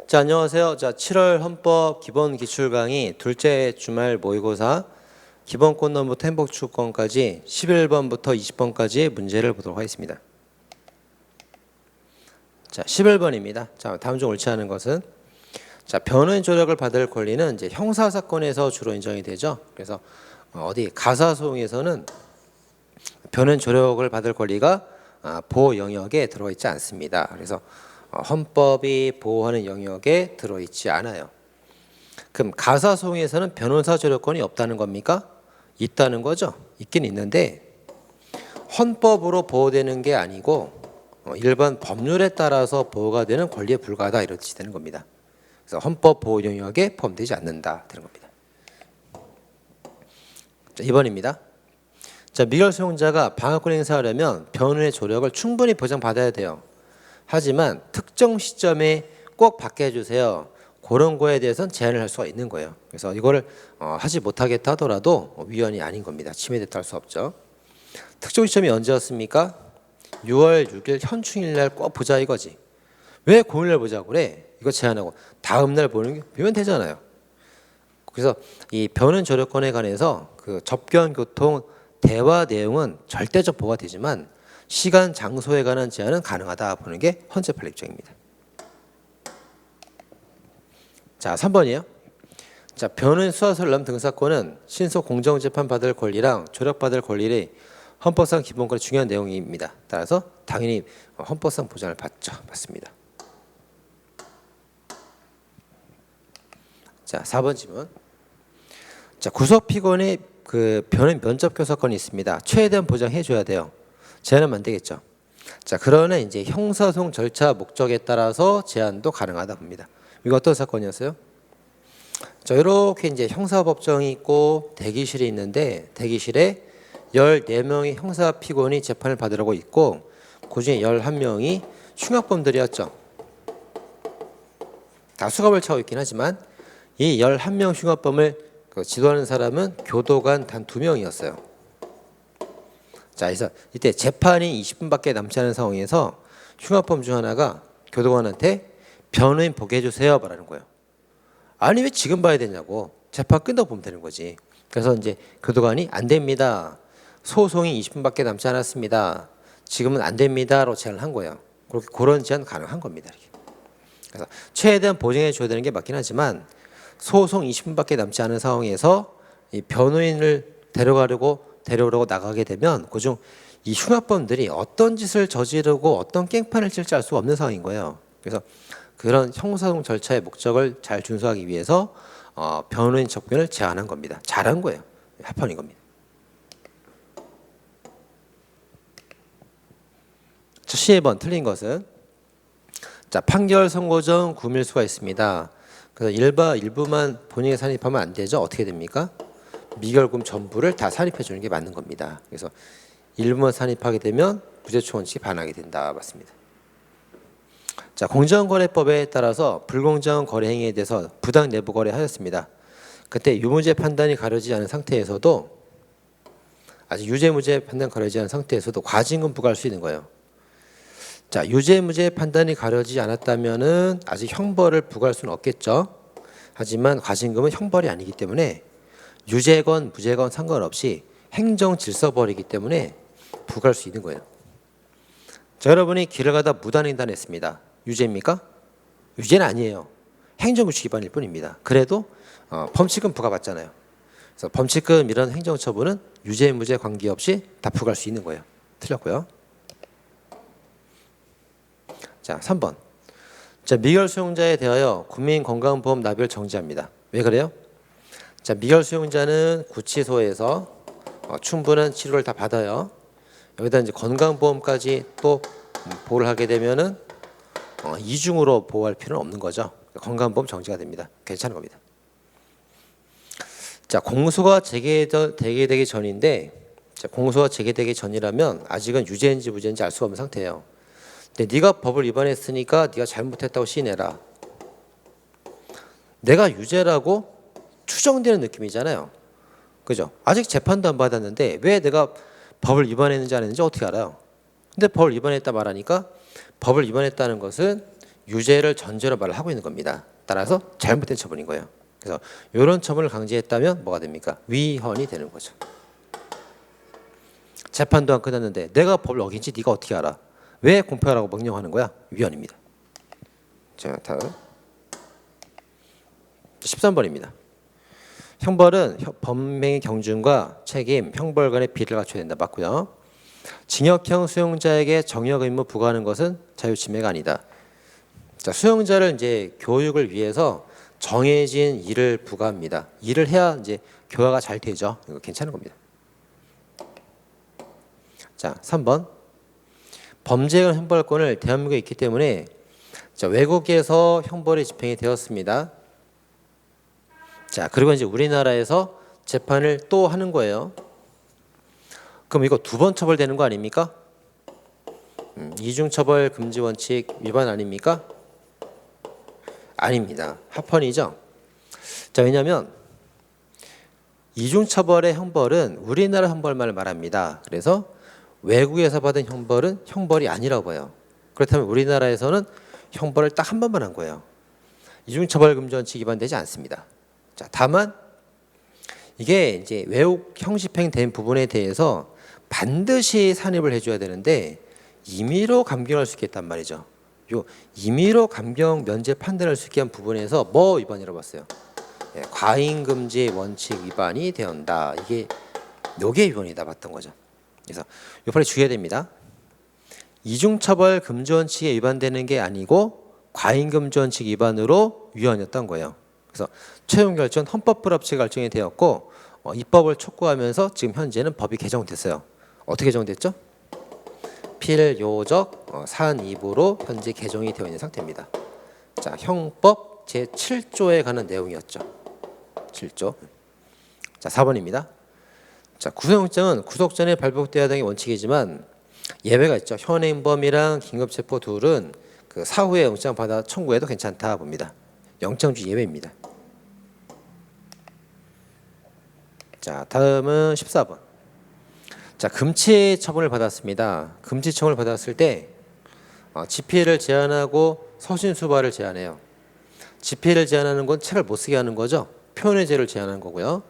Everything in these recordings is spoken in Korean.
자, 안녕하세요. 자, 7월 헌법 기본 기출 강의 둘째 주말 모의고사 기본권론부터 행복추구권까지 11번부터 20번까지의 문제를 보도록 하겠습니다. 자, 11번입니다. 자, 다음 중 옳지 않은 것은 자, 변호인 조력을 받을 권리는 이제 형사 사건에서 주로 인정이 되죠. 그래서 어디 가사소송에서는 변호인 조력을 받을 권리가 보호 영역에 들어가 있지 않습니다. 그래서 헌법이 보호하는 영역에 들어있지 않아요. 그럼 가사소송에서는 변호사 조력권이 없다는 겁니까? 있다는 거죠. 있긴 있는데 헌법으로 보호되는 게 아니고 일반 법률에 따라서 보호가 되는 권리에 불과하다 이렇게 되는 겁니다. 그래서 헌법 보호 영역에 포함되지 않는다 되는 겁니다. 자, 2번입니다. 자, 미결 수용자가 방어권 행사하려면 변호인의 조력을 충분히 보장받아야 돼요. 하지만 특정 시점에 꼭 받게 해주세요. 그런 거에 대해서는 제한을 할 수가 있는 거예요. 그래서 이거를 하지 못하겠다 하더라도 위헌이 아닌 겁니다. 침해됐다 할 수 없죠. 특정 시점이 언제였습니까? 6월 6일 현충일 날 꼭 보자 이거지. 왜 공휴일날 보자고 그래? 이거 제한하고 다음 날 보면 되잖아요. 그래서 이 변호인 조력권에 관해서 그 접견 교통 대화 내용은 절대적 보호가 되지만 시간, 장소에 관한 제한은 가능하다 보는 게 헌재 판례 입장입니다. 자, 3번이에요. 자, 변호인 수사설람 등사권은 신속 공정재판 받을 권리랑 조력받을 권리를 헌법상 기본권의 중요한 내용입니다. 따라서 당연히 헌법상 보장을 받죠. 맞습니다. 자, 4번 질문. 자, 구속피고인의 그 변호인 면접교섭권이 있습니다. 최대한 보장해줘야 돼요. 제한하면 안 되겠죠. 자, 그러나 이제 형사소송 절차 목적에 따라서 제한도 가능하다 봅니다. 이거 어떤 사건이었어요? 자, 이렇게 이제 형사법정이 있고 대기실이 있는데 대기실에 14명의 형사 피고인이 재판을 받으려고 있고 그중에 11명이 흉악범들이었죠. 다 수갑을 차고 있긴 하지만 이 11명 흉악범을 지도하는 사람은 교도관 단 2명이었어요. 자, 그래서 이때 재판이 20분밖에 남지 않은 상황에서 흉악범 중 하나가 교도관한테 변호인 보게 해주세요 말하는 거예요. 아니 왜 지금 봐야 되냐고. 재판 끝나고 보면 되는 거지. 그래서 이제 교도관이 안 됩니다. 소송이 20분밖에 남지 않았습니다. 지금은 안 됩니다로 제안을 한 거예요. 그렇게 그런 제안 가능한 겁니다. 그래서 최대한 보장해 줘야 되는 게 맞긴 하지만 소송 20분밖에 남지 않은 상황에서 이 변호인을 데려오려고 나가게 되면 그중 이 흉악범들이 어떤 짓을 저지르고 어떤 깽판을 칠지 알 수가 없는 상황인 거예요. 그래서 그런 형사소송 절차의 목적을 잘 준수하기 위해서 변호인 접견을 제한한 겁니다. 잘한 거예요. 합헌인 겁니다. 자, 12번 틀린 것은 자, 판결 선고 전 구밀수가 있습니다. 그래서 일부만 본인이 산입하면 안 되죠. 어떻게 됩니까? 미결금 전부를 다 산입해 주는 게 맞는 겁니다. 그래서 일부만 산입하게 되면 부재촉 원칙이 반하게 된다. 맞습니다. 자, 공정거래법에 따라서 불공정한 거래 행위에 대해서 부당 내부 거래하였습니다. 그때 유무죄 판단이 가려지지 않은 상태에서도 아직 유죄무죄 판단 가려지지 않은 상태에서도 과징금 부과할 수 있는 거예요. 자, 유죄무죄 판단이 가려지지 않았다면은 아직 형벌을 부과할 수는 없겠죠. 하지만 과징금은 형벌이 아니기 때문에 유죄건 무죄건 상관없이 행정질서벌이기 때문에 부과할 수 있는 거예요. 자, 여러분이 길을 가다 무단횡단했습니다. 유죄입니까? 유죄는 아니에요. 행정규칙 위반일 뿐입니다. 그래도 범칙금 부과받잖아요. 그래서 범칙금 이런 행정처분은 유죄 무죄 관계없이 다 부과할 수 있는 거예요. 틀렸고요. 자, 3번. 자, 미결 수용자에 대하여 국민건강보험 납입을 정지합니다. 왜 그래요? 자, 미결 수용자는 구치소에서 충분한 치료를 다 받아요. 여기다 이제 건강보험까지 또 보호를 하게 되면은 이중으로 보호할 필요는 없는 거죠. 건강보험 정지가 됩니다. 괜찮은 겁니다. 자, 공소가 제기되기 전인데, 자, 공소가 제기되기 전이라면 아직은 유죄인지 무죄인지 알 수가 없는 상태예요. 근데 네가 법을 위반했으니까 네가 잘못했다고 시인해라. 내가 유죄라고 추정되는 느낌이잖아요. 그죠? 아직 재판도 안 받았는데 왜 내가 법을 위반했는지 안 했는지 어떻게 알아요? 근데 법을 위반했다 말하니까 법을 위반했다는 것은 유죄를 전제로 말을 하고 있는 겁니다. 따라서 잘못된 처분인 거예요. 그래서 이런 처분을 강제했다면 뭐가 됩니까? 위헌이 되는 거죠. 재판도 안 끝났는데 내가 법을 어긴지 네가 어떻게 알아? 왜 공표하라고 명령하는 거야? 위헌입니다. 자, 다음 13번입니다. 형벌은 범행의 경중과 책임, 형벌 간의 비례를 갖춰야 된다. 맞고요. 징역형 수용자에게 정역 의무 부과하는 것은 자유침해가 아니다. 자, 수용자를 이제 교육을 위해서 정해진 일을 부과합니다. 일을 해야 이제 교화가 잘 되죠. 이거 괜찮은 겁니다. 자, 3번. 범죄의 형벌권을 대한민국에 있기 때문에 자, 외국에서 형벌이 집행이 되었습니다. 자, 그리고 이제 우리나라에서 재판을 또 하는 거예요. 그럼 이거 두 번 처벌되는 거 아닙니까? 이중처벌 금지 원칙 위반 아닙니까? 아닙니다. 합헌이죠. 자, 왜냐하면 이중처벌의 형벌은 우리나라 형벌만을 말합니다. 그래서 외국에서 받은 형벌은 형벌이 아니라고 봐요. 그렇다면 우리나라에서는 형벌을 딱 한 번만 한 거예요. 이중처벌 금지 원칙 위반되지 않습니다. 자, 다만 이게 이제 외국 형집행된 부분에 대해서 반드시 산입을 해줘야 되는데 임의로 감경할 수 있겠단 말이죠. 요 임의로 감경 면제 판단할 수 있게 한 부분에서 뭐 위반이라고 봤어요? 예, 과잉금지 원칙 위반이 되었다. 요게 위반이다 봤던 거죠. 그래서 요 판에 주의해야 됩니다. 이중처벌 금지 원칙에 위반되는 게 아니고 과잉금지 원칙 위반으로 위헌이었던 거예요. 그래서 최종 결정 헌법 불합치 결정이 되었고 입법을 촉구하면서 지금 현재는 법이 개정됐어요. 어떻게 개정됐죠? 필요적 사안 2부로 현재 개정이 되어 있는 상태입니다. 자, 형법 제7조에 관한 내용이었죠. 7조. 자, 4번입니다. 자, 구속영장은 구속 전에 발부돼야 되는 게 원칙이지만 예외가 있죠. 현행범이랑 긴급체포 둘은 그 사후에 영장 받아 청구해도 괜찮다 봅니다. 영장주 예외입니다. 자, 다음은 14번. 자, 금치 처분을 받았습니다. 금치청을 받았을 때 집필을 제한하고 서신수발을 제한해요. 집필을 제한하는 건 책을 못 쓰게 하는 거죠. 표현의 제를 제한하는 거고요.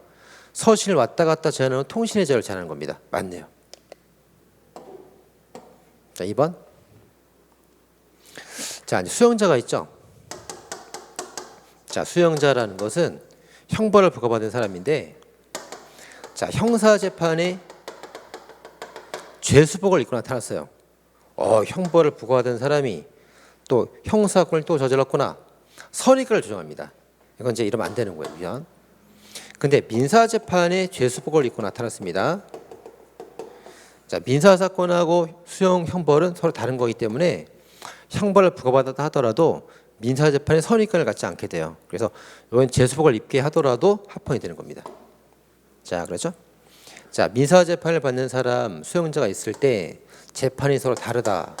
서신을 왔다 갔다 제한하는 건 통신의 제를 제한하는 겁니다. 맞네요. 자, 2번. 자, 이제 수용자가 있죠. 자, 수용자라는 것은 형벌을 부과받은 사람인데 자, 형사재판에 죄수복을 입고 나타났어요. 형벌을 부과받은 사람이 또 형사건을 또 저질렀구나. 선입견을 조정합니다. 이건 이제 이러면 안 되는 거예요. 위헌. 근데 민사재판에 죄수복을 입고 나타났습니다. 자, 민사사건하고 수용 형벌은 서로 다른 거기 때문에 형벌을 부과받았다 하더라도 민사재판에 선입견을 갖지 않게 돼요. 그래서 이건 죄수복을 입게 하더라도 합헌이 되는 겁니다. 자, 그렇죠? 자, 민사재판을 받는 사람 수용자가 있을 때 재판이 서로 다르다.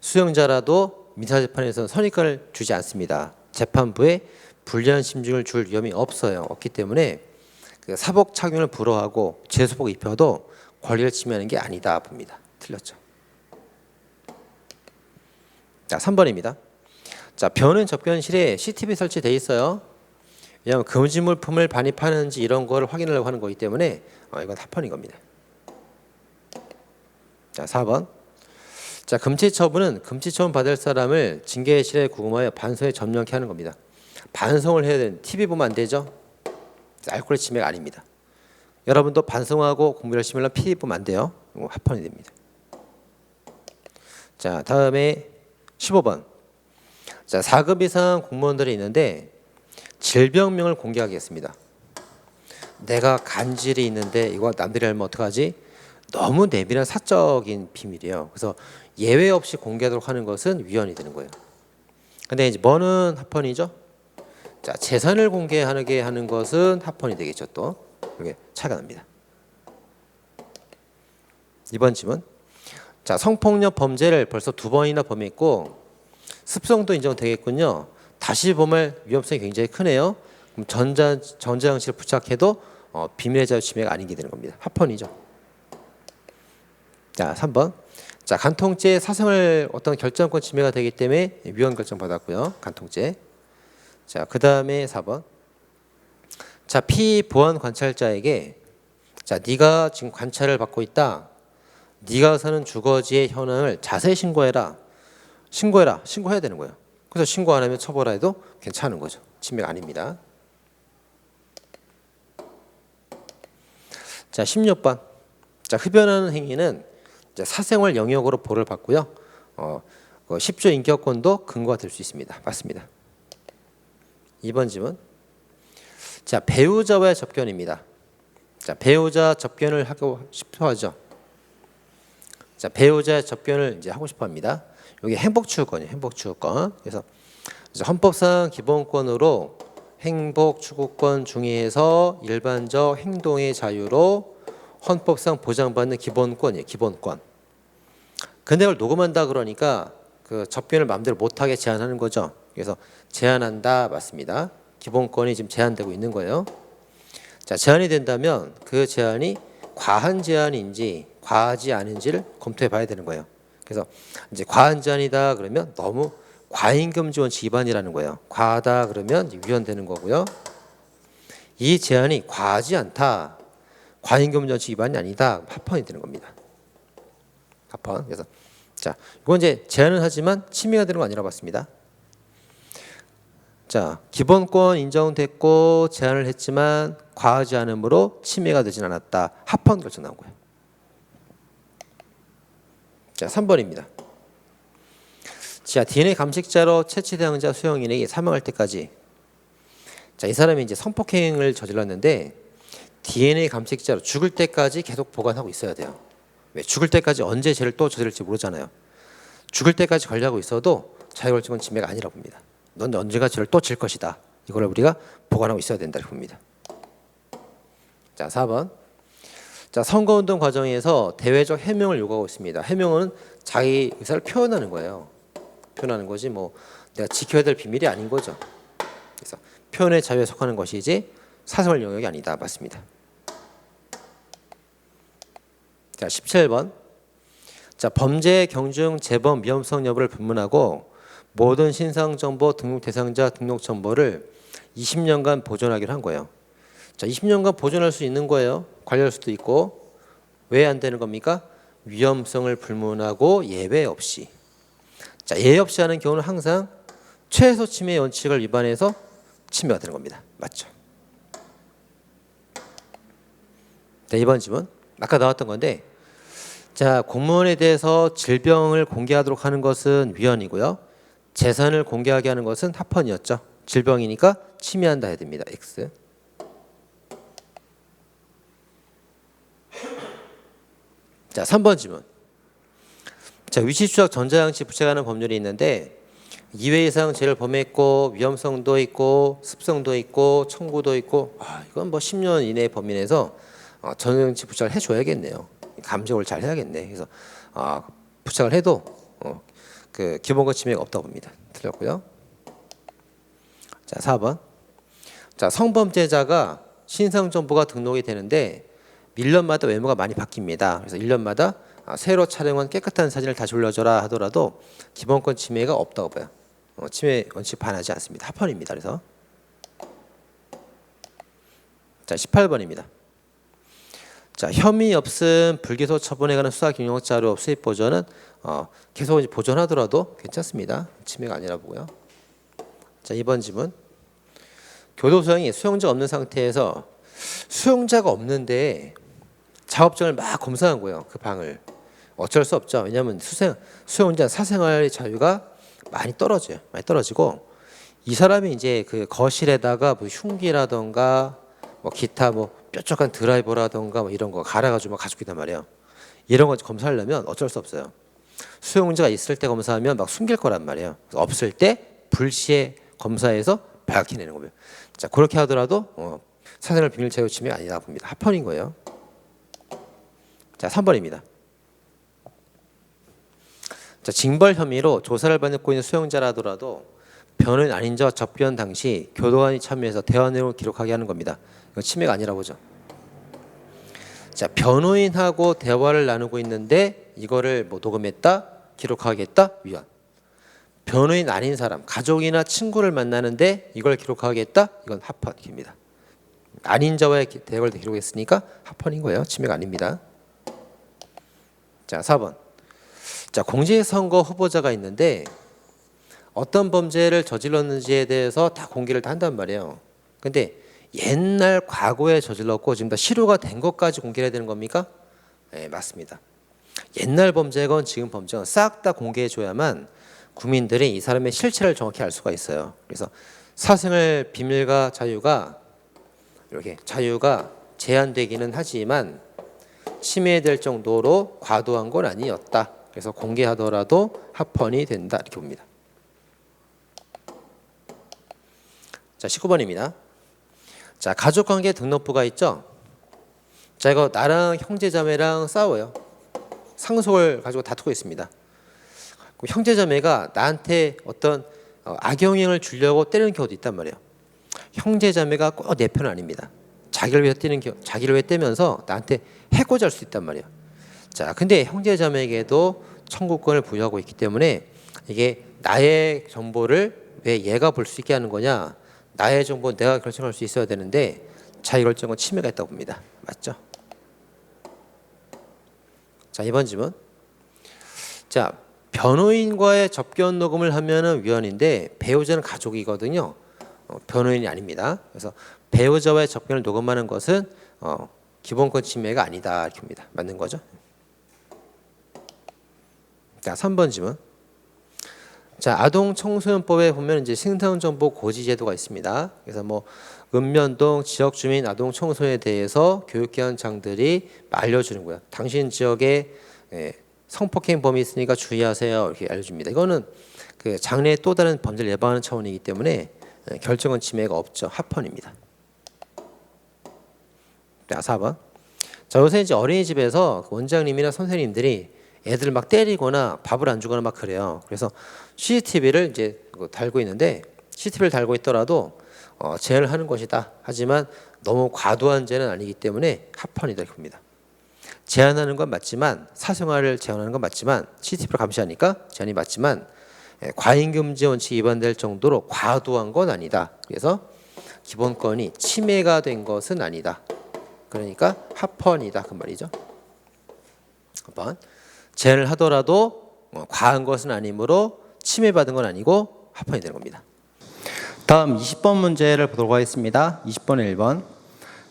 수용자라도 민사재판에서는 선입견을 주지 않습니다. 재판부에 불리한 심증을 줄 위험이 없어요. 없기 때문에 그 사복 착용을 불허하고 죄수복 입혀도 권리를 침해하는 게 아니다 봅니다. 틀렸죠. 자, 3번입니다. 자, 변은 접견실에 CCTV 설치돼 있어요. 왜냐하면 금지 물품을 반입하는지 이런 거를 확인하려고 하는 거기 때문에 이건 합헌인 겁니다. 자, 4번. 자, 금치처분은 금치처분 받을 사람을 징계실에 구금하여 반성에 점령케 하는 겁니다. 반성을 해야 되는 TV 보면 안 되죠. 알코올 침해가 아닙니다. 여러분도 반성하고 공부 열심히 하려면 TV 보면 안 돼요. 합헌이 됩니다. 자, 다음에 15번. 자, 4급 이상 공무원들이 있는데 질병명을 공개하겠습니다. 내가 간질이 있는데 이거 남들이 알면 어떡하지? 너무 내밀한 사적인 비밀이에요. 그래서 예외 없이 공개하도록 하는 것은 위헌이 되는 거예요. 근데 이제 뭐는 합헌이죠? 자, 재산을 공개하게 하는 것은 합헌이 되겠죠. 또 이게 차이가 납니다. 이번 질문. 자, 성폭력 범죄를 벌써 2번이나 범했고 습성도 인정되겠군요. 다시 범할 위험성이 굉장히 크네요. 그럼 전자장치를 부착해도 비밀의 자유 침해가 아니게 되는 겁니다. 합헌이죠. 자, 3번. 자, 간통죄 사생활 어떤 결정권 침해가 되기 때문에 위헌 결정 받았고요. 간통죄. 자, 그다음에 4번. 자, 피보안 관찰자에게 자, 네가 지금 관찰을 받고 있다. 네가 사는 주거지의 현황을 자세히 신고해라. 신고해야 되는 거예요. 그래서 신고 안 하면 처벌해도 괜찮은 거죠. 침해가 아닙니다. 자, 16번. 자, 흡연하는 행위는 이제 사생활 영역으로 보호를 받고요. 10조 인격권도 근거가 될 수 있습니다. 맞습니다. 2번 질문. 자, 배우자와의 접견입니다. 자, 배우자 접견을 하고 싶어 하죠. 자, 배우자의 접견을 이제 하고 싶어 합니다. 여기 행복추구권이에요. 행복추구권. 그래서 헌법상 기본권으로 행복추구권 중에서 일반적 행동의 자유로 헌법상 보장받는 기본권이에요. 기본권. 근데 그걸 녹음한다 그러니까 그 접견을 마음대로 못하게 제한하는 거죠. 그래서 제한한다 맞습니다. 기본권이 지금 제한되고 있는 거예요. 자, 제한이 된다면 그 제한이 과한 제한인지 과하지 않은지를 검토해 봐야 되는 거예요. 그래서 이제 과한 제한이다 그러면 너무 과잉금지 원칙 위반이라는 거예요. 과하다 그러면 위헌되는 거고요. 이 제한이 과하지 않다. 과잉금지 원칙 위반이 아니다. 합헌이 되는 겁니다. 합헌. 그래서 자, 이건 이제 제한은 하지만 침해가 되는 거 아니라고 봤습니다. 자, 기본권 인정됐고 제한을 했지만 과하지 않으므로 침해가 되진 않았다. 합헌 결정 나온 거예요. 자, 3번입니다. 자, DNA 감식자로 채취 대상자 수용인에게 사망할 때까지 자, 이 사람이 이제 성폭행을 저질렀는데 DNA 감식자로 죽을 때까지 계속 보관하고 있어야 돼요. 왜? 죽을 때까지 언제 죄를 또 저질릴지 모르잖아요. 죽을 때까지 관리하고 있어도 자유결정권 침해가 아니라고 봅니다. 넌 언젠가 죄를 또 질 것이다. 이걸 우리가 보관하고 있어야 된다고 봅니다. 자, 4번. 자, 선거운동 과정에서 대외적 해명을 요구하고 있습니다. 해명은 자기 의사를 표현하는 거예요. 표현하는 거지 뭐 내가 지켜야 될 비밀이 아닌 거죠. 그래서 표현의 자유에 속하는 것이지 사생활 영역이 아니다. 맞습니다. 자, 17번. 자, 범죄 경중 재범 위험성 여부를 분문하고 모든 신상 정보 등록 대상자 등록 정보를 20년간 보존하기로 한 거예요. 자, 20년간 보존할 수 있는 거예요. 관리할 수도 있고. 왜 안 되는 겁니까? 위험성을 불문하고 예외 없이. 자, 예외 없이 하는 경우는 항상 최소 침해 원칙을 위반해서 침해가 되는 겁니다. 맞죠? 자, 이번 질문. 아까 나왔던 건데 자, 공무원에 대해서 질병을 공개하도록 하는 것은 위헌이고요. 재산을 공개하게 하는 것은 합헌이었죠. 질병이니까 침해한다 해야 됩니다. X. 자, 3번 질문. 자, 위치 추적 전자장치 부착하는 법률이 있는데 2회 이상 죄를 범했고 위험성도 있고 습성도 있고 청구도 있고 이건 뭐 10년 이내 범위 내에서 전자장치 부착을 해줘야겠네요. 감정을 잘 해야겠네. 그래서 부착을 해도 그 기본권 침해가 없다고 봅니다. 틀렸고요. 자, 4번. 자, 성범죄자가 신상 정보가 등록이 되는데 1년마다 외모가 많이 바뀝니다. 그래서 1년마다 새로 촬영한 깨끗한 사진을 다시 올려줘라 하더라도 기본권 침해가 없다고 봐요. 침해 원칙 반하지 않습니다. 합헌입니다. 그래서 자, 18번입니다. 자, 혐의 없음 불기소 처분에 관한 수사 경력 자료 수입 보존은 계속 이제 보존하더라도 괜찮습니다. 침해가 아니라 보고요. 자, 이번 질문. 교도소장이 수용자가 없는 상태에서 수용자가 없는데 작업장을 막 검사한 거예요. 그 방을. 어쩔 수 없죠. 왜냐하면 수용자 사생활의 자유가 많이 떨어져요. 많이 떨어지고 이 사람이 이제 그 거실에다가 뭐 흉기라던가 뭐 기타 뭐 뾰족한 드라이버라던가 뭐 이런 거 갈아가지고 막 가지고 있단 말이에요. 이런 거 검사하려면 어쩔 수 없어요. 수용자가 있을 때 검사하면 막 숨길 거란 말이에요. 없을 때 불시에 검사해서 밝혀내는 거예요. 자, 그렇게 하더라도 사생활 비밀 자유 침해가 아니다 봅니다. 합헌인 거예요. 자, 3번입니다. 자, 징벌 혐의로 조사를 받고 있는 수용자라 하더라도 변호인 아닌 저 접견 당시 교도관이 참여해서 대화 내용을 기록하게 하는 겁니다. 이건 침해가 아니라고 보죠. 자, 변호인하고 대화를 나누고 있는데 이거를 뭐 녹음했다, 기록하겠다, 위헌. 변호인 아닌 사람, 가족이나 친구를 만나는데 이걸 기록하겠다, 이건 합헌입니다. 아닌 자와의 대화를 기록했으니까 합헌인 거예요. 침해가 아닙니다. 자, 4번. 자, 공직선거 후보자가 있는데 어떤 범죄를 저질렀는지에 대해서 다 공개를 다 한단 말이에요. 근데 옛날 과거에 저질렀고 지금 다 실효가 된 것까지 공개해야 되는 겁니까? 네, 맞습니다. 옛날 범죄건 지금 범죄건 싹 다 공개해 줘야만 국민들이 이 사람의 실체를 정확히 알 수가 있어요. 그래서 사생활 비밀과 자유가 이렇게 자유가 제한되기는 하지만 침해될 정도로 과도한 건 아니었다. 그래서 공개하더라도 합헌이 된다. 이렇게 봅니다. 자, 19번입니다. 자, 가족관계 등록부가 있죠. 자, 이거 나랑 형제자매랑 싸워요. 상속을 가지고 다투고 있습니다. 형제자매가 나한테 어떤 악영향을 주려고 때리는 경우도 있단 말이에요. 형제자매가 꼭 내 편은 아닙니다. 자기를 위해 자기를 위해 떼면서 나한테 해코지 할 수 있단 말이에요. 자, 근데 형제자매에게도 청구권을 부여하고 있기 때문에 이게 나의 정보를 왜 얘가 볼 수 있게 하는 거냐? 나의 정보 내가 결정할 수 있어야 되는데 자기결정은 침해가 있다고 봅니다. 맞죠? 자, 이번 질문. 자, 변호인과의 접견 녹음을 하면은 위헌인데 배우자는 가족이거든요. 변호인이 아닙니다. 그래서 배우자와의 접견을 녹음하는 것은 기본권 침해가 아니다 이렇게 봅니다. 맞는 거죠? 자, 3번 질문. 자, 아동 청소년법에 보면 이제 생산정보 고지 제도가 있습니다. 그래서 뭐 읍면동 지역 주민 아동 청소년에 대해서 교육기관장들이 알려주는 거야. 당신 지역에 성폭행범이 있으니까 주의하세요 이렇게 알려줍니다. 이거는 그 장래의 또 다른 범죄를 예방하는 차원이기 때문에 결정은 침해가 없죠. 합헌입니다. 자, 4번. 자, 요새 이제 어린이집에서 원장님이나 선생님들이 애들 막 때리거나 밥을 안 주거나 막 그래요. 그래서 CCTV를 이제 달고 있는데 CCTV를 달고 있더라도 제한을 하는 것이다. 하지만 너무 과도한 제한은 아니기 때문에 합헌이다 이렇게 봅니다. 제한하는 건 맞지만 사생활을 제한하는 건 맞지만 CCTV를 감시하니까 제한이 맞지만 과잉금지 원칙 위반될 정도로 과도한 건 아니다. 그래서 기본권이 침해가 된 것은 아니다. 그러니까 합헌이다 그 말이죠. 한번 제한을 하더라도 과한 것은 아니므로 침해받은 건 아니고 합헌이 되는 겁니다. 다음 20번 문제를 보도록 하겠습니다. 20번에 1번.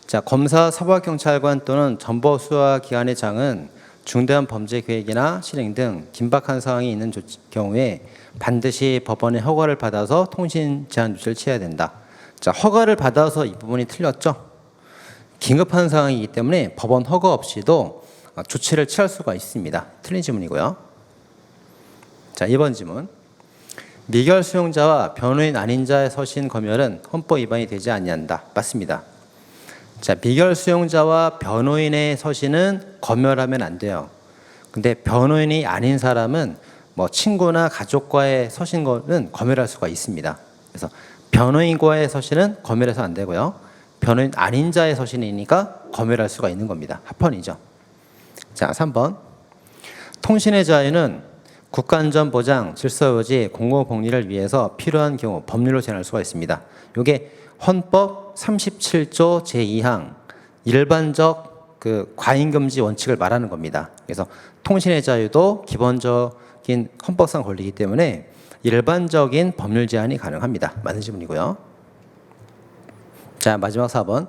자, 검사, 사법경찰관 또는 정보수사기관의 장은 중대한 범죄 계획이나 실행 등 긴박한 상황이 있는 경우에 반드시 법원의 허가를 받아서 통신 제한 조치를 취해야 된다. 자, 허가를 받아서 이 부분이 틀렸죠. 긴급한 상황이기 때문에 법원 허가 없이도 조치를 취할 수가 있습니다. 틀린 질문이고요. 자, 2번 질문. 미결 수용자와 변호인 아닌 자의 서신 검열은 헌법 위반이 되지 아니한다. 맞습니다. 자, 미결 수용자와 변호인의 서신은 검열하면 안 돼요. 근데 변호인이 아닌 사람은 뭐 친구나 가족과의 서신은 검열할 수가 있습니다. 그래서 변호인과의 서신은 검열해서 안 되고요. 변호인 아닌 자의 서신이니까 검열할 수가 있는 겁니다. 합헌이죠. 자, 3번. 통신의 자유는 국가안전 보장, 질서 유지, 공공복리를 위해서 필요한 경우 법률로 제한할 수가 있습니다. 이게 헌법 37조 제2항 일반적 그 과잉금지 원칙을 말하는 겁니다. 그래서 통신의 자유도 기본적인 헌법상 권리이기 때문에 일반적인 법률 제한이 가능합니다. 맞는 질문이고요. 자, 마지막 4번.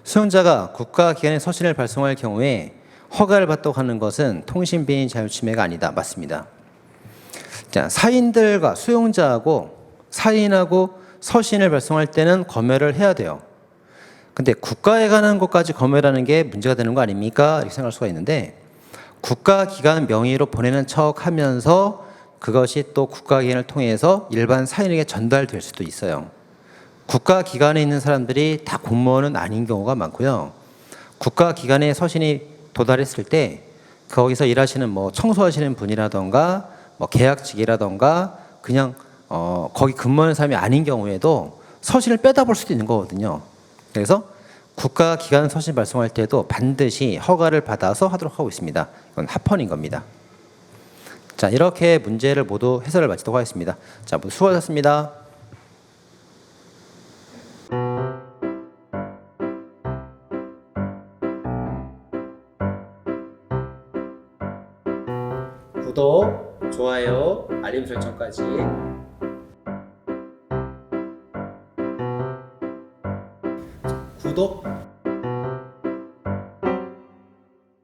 수용자가 국가기관의 서신을 발송할 경우에 허가를 받도록 하는 것은 통신비인 자유침해가 아니다. 맞습니다. 자, 사인들과 수용자하고 사인하고 서신을 발송할 때는 검열을 해야 돼요. 근데 국가에 관한 것까지 검열하는 게 문제가 되는 거 아닙니까? 이렇게 생각할 수가 있는데 국가기관 명의로 보내는 척 하면서 그것이 또 국가기관을 통해서 일반 사인에게 전달될 수도 있어요. 국가기관에 있는 사람들이 다 공무원은 아닌 경우가 많고요. 국가기관에 서신이 도달했을 때 거기서 일하시는 뭐 청소하시는 분이라던가 뭐 계약직이라던가 그냥 거기 근무하는 사람이 아닌 경우에도 서신을 빼다 볼 수도 있는 거거든요. 그래서 국가기관 서신 발송할 때도 반드시 허가를 받아서 하도록 하고 있습니다. 이건 합헌인 겁니다. 자, 이렇게 문제를 모두 해설을 마치도록 하겠습니다. 자, 모두 수고하셨습니다. 구독, 좋아요, 알림 설정까지. 구독,